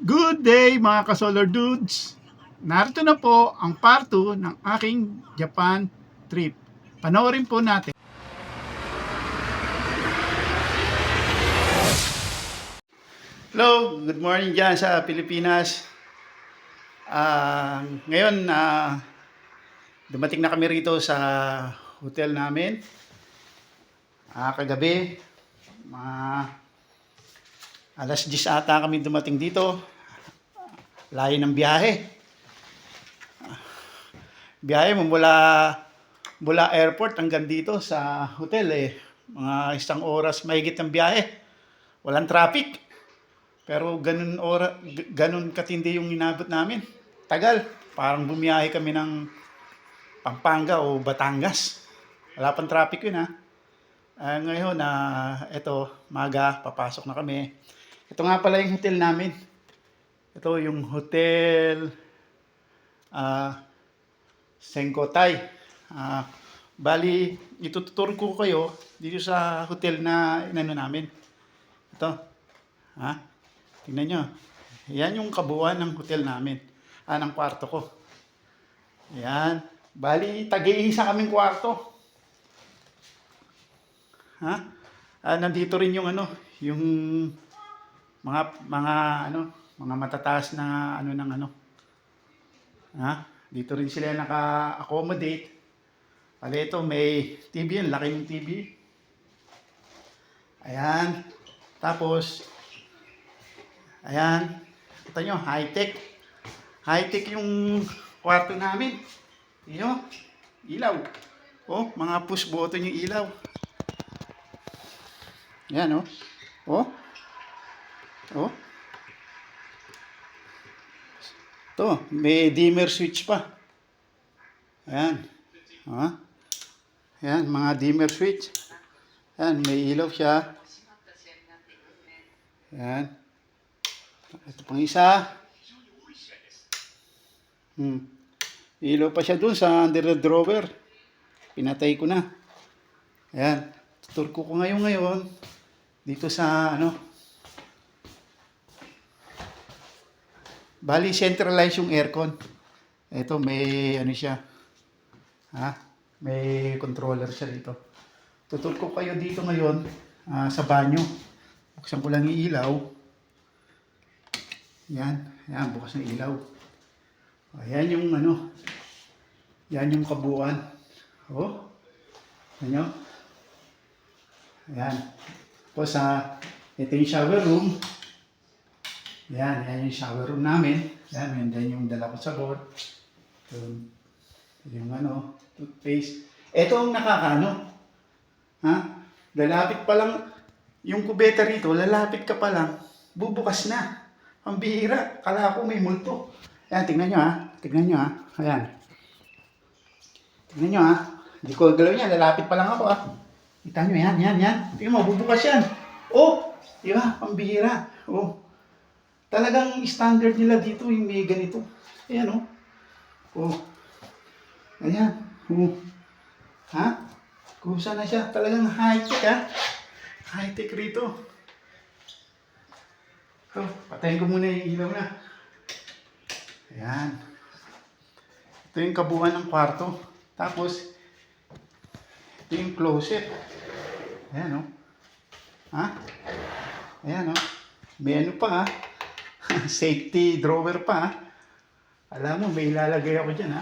Good day mga ka-solar dudes! Narito na po ang part 2 ng aking Japan trip. Panoorin po natin. Hello, good morning dyan sa Pilipinas. Ngayon, dumating na kami rito sa hotel namin. Kagabi, mga alas 10 ata kami dumating dito. Layo ng biyahe. Biyahe mo mula airport hanggang dito sa hotel mga 1 oras mahigit ng biyahe. Walang traffic. Pero ganun katindi yung inabot namin. Tagal. Parang bumiyahe kami ng Pampanga o Batangas. Wala pang traffic yun ha. Ngayon, eto, maga, papasok na kami. Ito nga pala yung hotel namin. Ito yung hotel Sengkotai. Bali, ituturo ko kayo dito sa hotel na inano namin. Ito. Tingnan nyo. Yan yung kabuuan ng hotel namin. Ng kwarto ko. Yan. Bali, tag-iisa kaming kwarto. Nandito rin yung yung mga matataas na dito rin sila naka-accommodate. Bali ito, may TV yan, laki ng TV. Ayan. Tapos, ayan. Kita nyo, high-tech. High-tech yung kwarto namin. Yun, ilaw. Mga push button yung ilaw. Ayan, Ito, may dimmer switch pa. Ayan. Ayan, mga dimmer switch. Ayan, may ilaw siya. Ayan. Ito pang isa. Ilaw pa siya dun sa under the drawer. Pinatay ko na. Ayan. Tutur ko ngayon dito sa bali centralize yung aircon. Ito may siya. May controller siya dito. Tutur ko kayo dito ngayon sa banyo. Buksan ko lang yung ilaw. Yan, bukas ng ilaw. Ayan yung yan yung kabuuan. Ano? Ayan. Tapos ito yung shower room. Yan yung shower room namin. Yan yung dala ko sa board. Yung toothpaste. Ito ang lalapit pa lang, yung kubeta rito, lalapit ka pa lang, bubukas na. Ang bihira. Kala ko may multo. Ayan, tingnan nyo Ayan. Tingnan nyo Hindi ko galaw yan, lalapit pa lang ako Kita nyo, yan. Tingnan mo, bubukas yan. Diba? Ang bihira. Talagang standard nila dito yung may ganito. Ayan Ayan. Kusa na siya. Talagang high-tech High-tech rito. Patayin ko muna yung ilaw na. Ayan. Ito yung kabuuan ng kwarto. Tapos, ito yung closet. Ayan Ayan May pa safety drawer pa Alam mo, may ilalagay ako dyan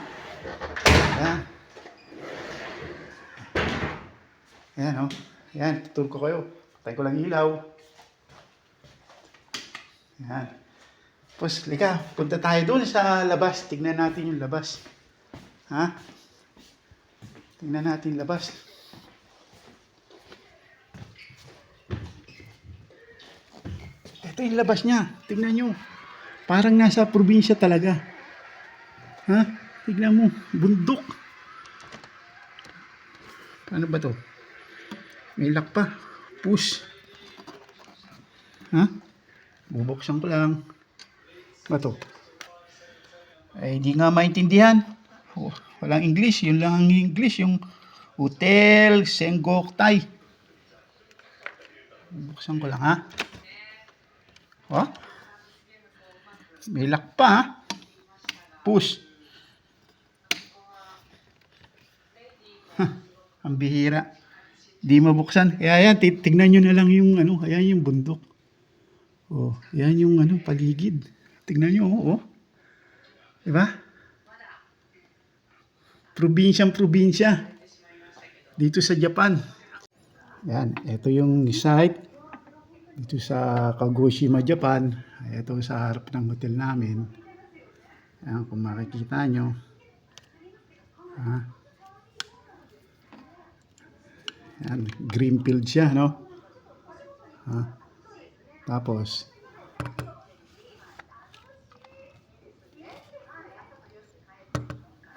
Ayan. Ayan, tutur ko kayo. Patay ko lang ilaw. Ayan. Tapos, lika, punta tayo doon sa labas. Tignan natin yung labas. Tignan natin yung labas. Ito yung labas niya. Tignan nyo. Parang nasa probinsya talaga. Tignan mo. Bundok. Ano ba to? May lock pa. Push. Bubuksan ko lang. Ba to? Ay, hindi nga maintindihan. Walang English. Yun lang ang English. Yung Hotel Sengkotai. Buksan ko lang May lock pa, ha? Push. Ang bihira. Di mabuksan. Kaya yan, tignan nyo na lang yung ano, ayan yung bundok. Oh, yan yung ano, paligid. Tignan nyo, oh. Diba? Probinsyang-probinsya. Dito sa Japan. Yan, ito yung site. Dito sa Kagoshima, Japan. Ito sa harap ng hotel namin. Ayan, kung makikita nyo. Ha? Yan, greenfield siya, no? Ha? Tapos,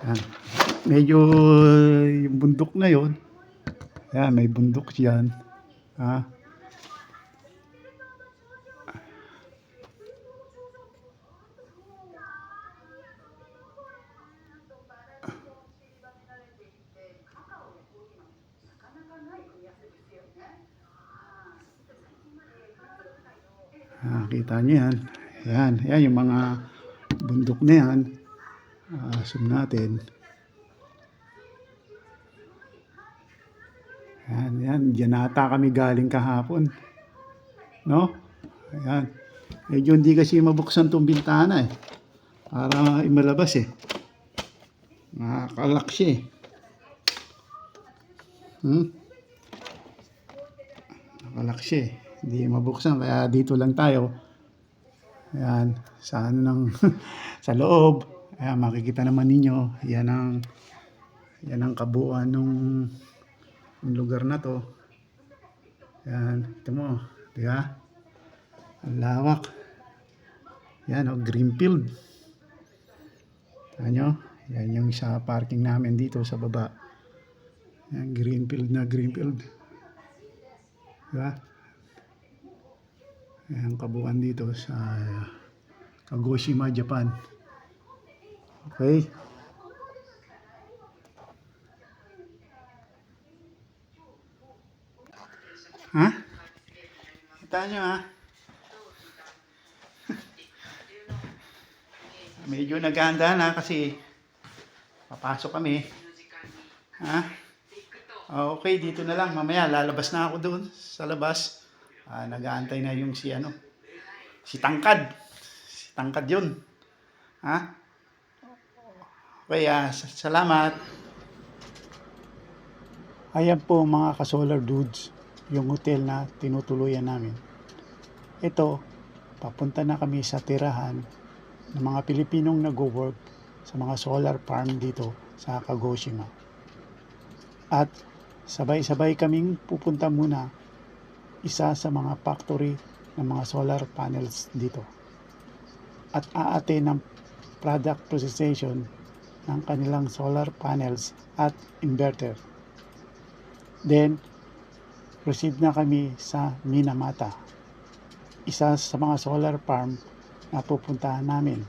yan. Medyo yung bundok na yon. Yan, may bundok yan. Ha? Kita nyo yan. Yan yung mga bundok na yan. Zoom natin. Yan. Diyan ata kami galing kahapon. No? Ayan. Medyo hindi kasi mabuksan tong bintana eh. Para imalabas eh. Nakakalak siya eh. Nakalak siya eh. Hindi mabuksan, kaya dito lang tayo. Ayan, sa ano ng sa loob. Ayan, makikita naman ninyo, yan ang kabuuan ng lugar na to. Ayan, ito mo, di ba? Ang lawak. Yan, greenfield. Ayan, yan yung sa parking namin dito sa baba. Ayan, greenfield. Di ba? Ayan, kabuuan dito sa Kagoshima, Japan. Okay. Ha? Kita nyo, ha? Medyo naghahanda na kasi papasok kami. Ha? Okay, dito na lang. Mamaya lalabas na ako doon sa labas. Nag-aantay na yung si Tangkad. Si Tangkad yun. Ha? Okay, salamat. Ayan po mga ka-solar dudes, yung hotel na tinutuluyan namin. Ito, papunta na kami sa tirahan ng mga Pilipinong nag-work sa mga solar farm dito sa Kagoshima. At sabay-sabay kaming pupunta muna isa sa mga factory ng mga solar panels dito. At aate ng product processation ng kanilang solar panels at inverter. Then, proceed na kami sa Minamata, isa sa mga solar farm na pupuntahan namin.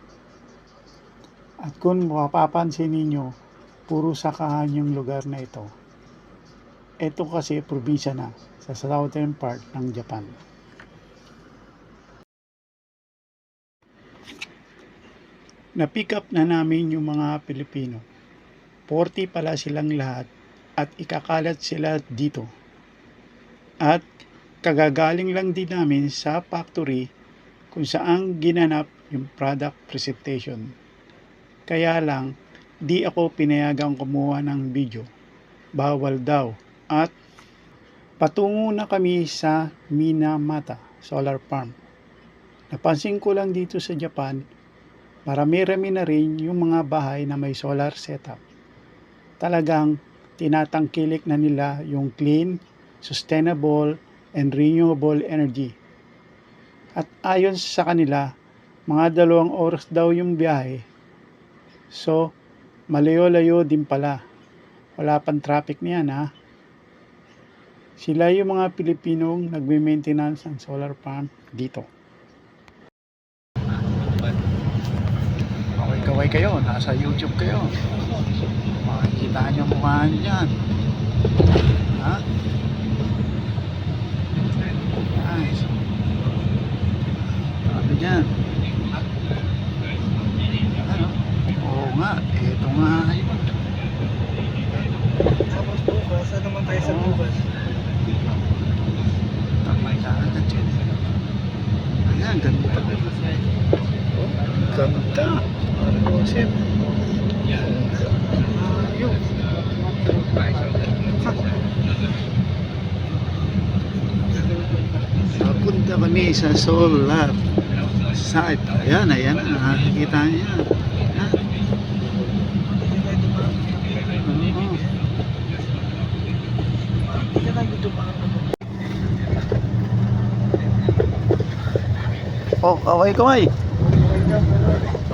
At kung mapapansin ninyo, puro sakahan yung lugar na ito. Ito kasi probinsya na sa southern part ng Japan. Na-pick up na namin yung mga Pilipino. 40 pala silang lahat at ikakalat sila dito. At kagagaling lang din namin sa factory kung saan ginanap yung product presentation. Kaya lang, di ako pinayagang kumuha ng video. Bawal daw. At patungo na kami sa Minamata Solar Farm. Napansin ko lang dito sa Japan, marami-rami na rin yung mga bahay na may solar setup. Talagang tinatangkilik na nila yung clean, sustainable, and renewable energy. At ayon sa kanila, mga 2 oras daw yung biyahe. So, malayo-layo din pala. Wala pang traffic niyan, ha? Sila yung mga Pilipinong nagme-maintenance ng solar farm dito. Kaway kayo, nasa YouTube kayo. Makikita nyo mukha nyo dyan. Ha? Nice. Sabi dyan. nga, ito nga yun. Tapos bukas, saan naman tayo sa bukas? Tamay lang na dyan. Ayan, ganda. Ganda. Joseph. Ayun. Papunta kami sa solar site. Ayan, ayan. Nakakita niya. Ha? Oh, kaway-kaway.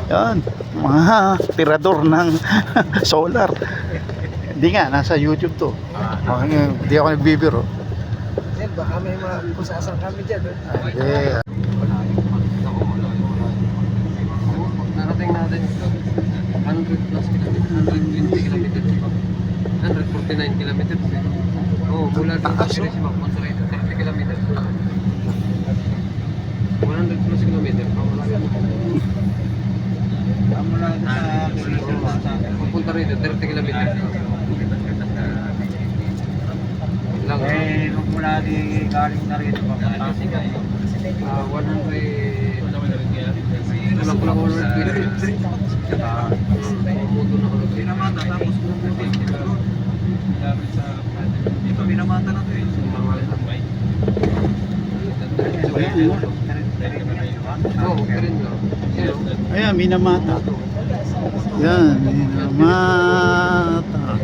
Yan, mga tirador ng solar. Hindi nga, nasa YouTube to. Hindi ako nagbibiro. Yan, baka may mga kusasang kami dyan. Hindi. Narating natin 100 plus kilometers, 120 kilometers, 149 kilometers. Oo, mula dito sa Hiroshima, punta rito, 30 kilometers. 100 plus kilometers. Punta rito, 30 kilometers. Lang. Nung mula di galing na rin, papatasi ka. 100 kulang 120. Pinamata, tapos dito pinamata na to eh. Oo, rin lang. Ayan, Minamata. Yan, Minamata.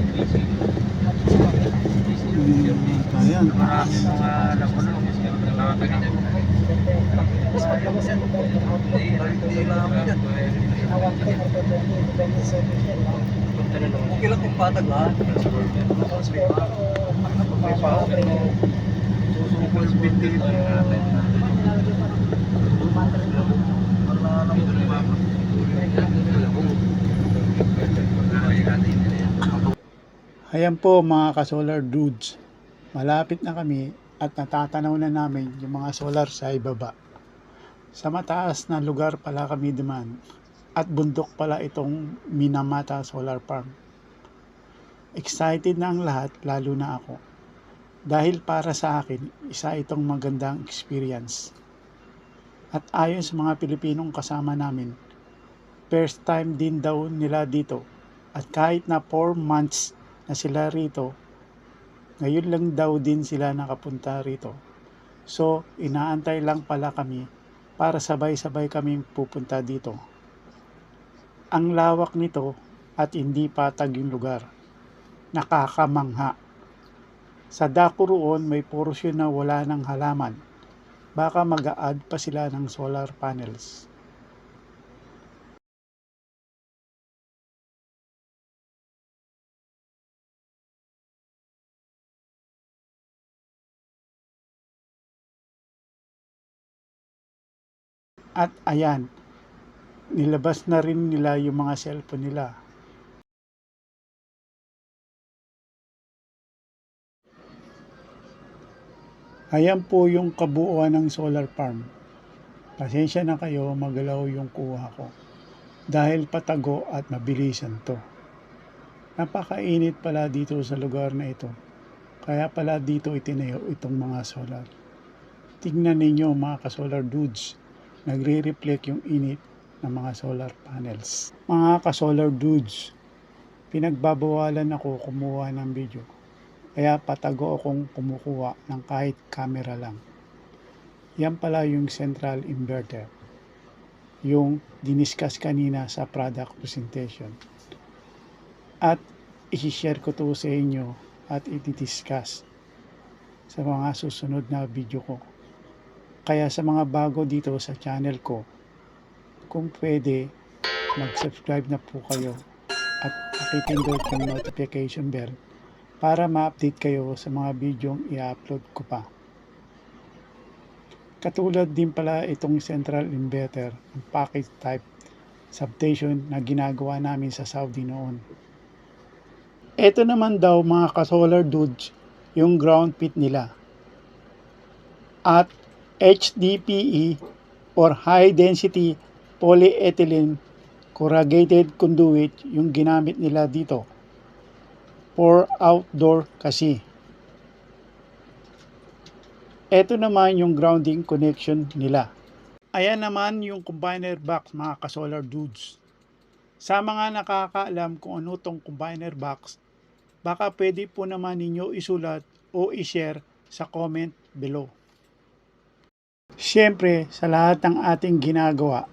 Minamata, yan. Maraming mga lakulong. Okay lang kung patag lahat. May pa. Susukol sa binti. Ayan po mga ka-solar dudes. Malapit na kami at natatanaw na namin yung mga solar sa ibaba. Sa mataas na lugar pala kami duman at bundok pala itong Minamata Solar Farm. Excited na ang lahat, lalo na ako. Dahil para sa akin, isa itong magandang experience. At ayon sa mga Pilipinong kasama namin, first time din daw nila dito. At kahit na 4 months na sila rito, ngayon lang daw din sila nakapunta rito. So, inaantay lang pala kami para sabay-sabay kaming pupunta dito. Ang lawak nito at hindi patag yung lugar. Nakakamangha. Sa dako roon may porsyon na wala ng halaman. Baka mag-a-add pa sila ng solar panels. At ayan, nilabas na rin nila yung mga cellphone nila. Ayan po yung kabuuan ng solar farm. Pasensya na kayo, magalaw yung kuha ko. Dahil patago at mabilisan to. Napakainit pala dito sa lugar na ito. Kaya pala dito itinayo itong mga solar. Tingnan ninyo mga ka-solar dudes. Nagre-reflect yung init ng mga solar panels. Mga ka-solar dudes, pinagbabawalan ako kumuha ng video. Kaya patago akong kumukuha ng kahit camera lang. Yan pala yung central inverter. Yung diniscuss kanina sa product presentation. At i-share ko to sa inyo at i-discuss sa mga susunod na video ko. Kaya sa mga bago dito sa channel ko, kung pwede, mag-subscribe na po kayo at pakipindot yung notification bell para ma-update kayo sa mga videong i-upload ko pa. Katulad din pala itong central inverter ng package type substation na ginagawa namin sa Saudi noon. Ito naman daw mga ka-solar dudes yung ground pit nila. At HDPE or high density polyethylene Corrugated conduit yung ginamit nila dito. For outdoor kasi. Ito naman yung grounding connection nila. Ayan naman yung combiner box mga ka-solar dudes. Sa mga nakakaalam kung ano tong combiner box, baka pwede po naman ninyo isulat o i-share sa comment below. Siyempre, sa lahat ng ating ginagawa,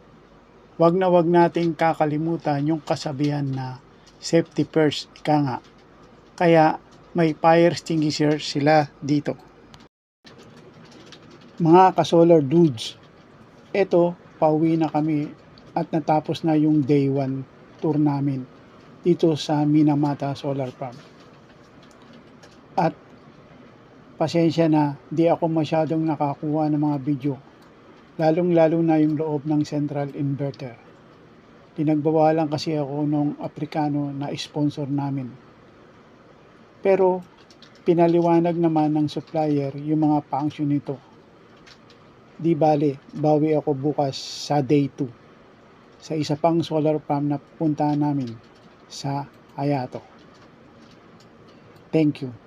wag nating kakalimutan yung kasabihan na safety first, ika nga. Kaya may fire extinguisher sila dito. Mga ka-solar dudes, eto, pauwi na kami at natapos na yung day 1 tour namin dito sa Minamata Solar Farm. At pasensya na, di ako masyadong nakakuha ng mga video, lalong-lalo na yung loob ng central inverter. Pinagbawalan kasi ako nung Aprikano na sponsor namin. Pero pinaliwanag naman ng supplier yung mga function nito. Di bale, bawi ako bukas sa day 2 sa isa pang solar farm na pupuntahan namin sa Hayato. Thank you.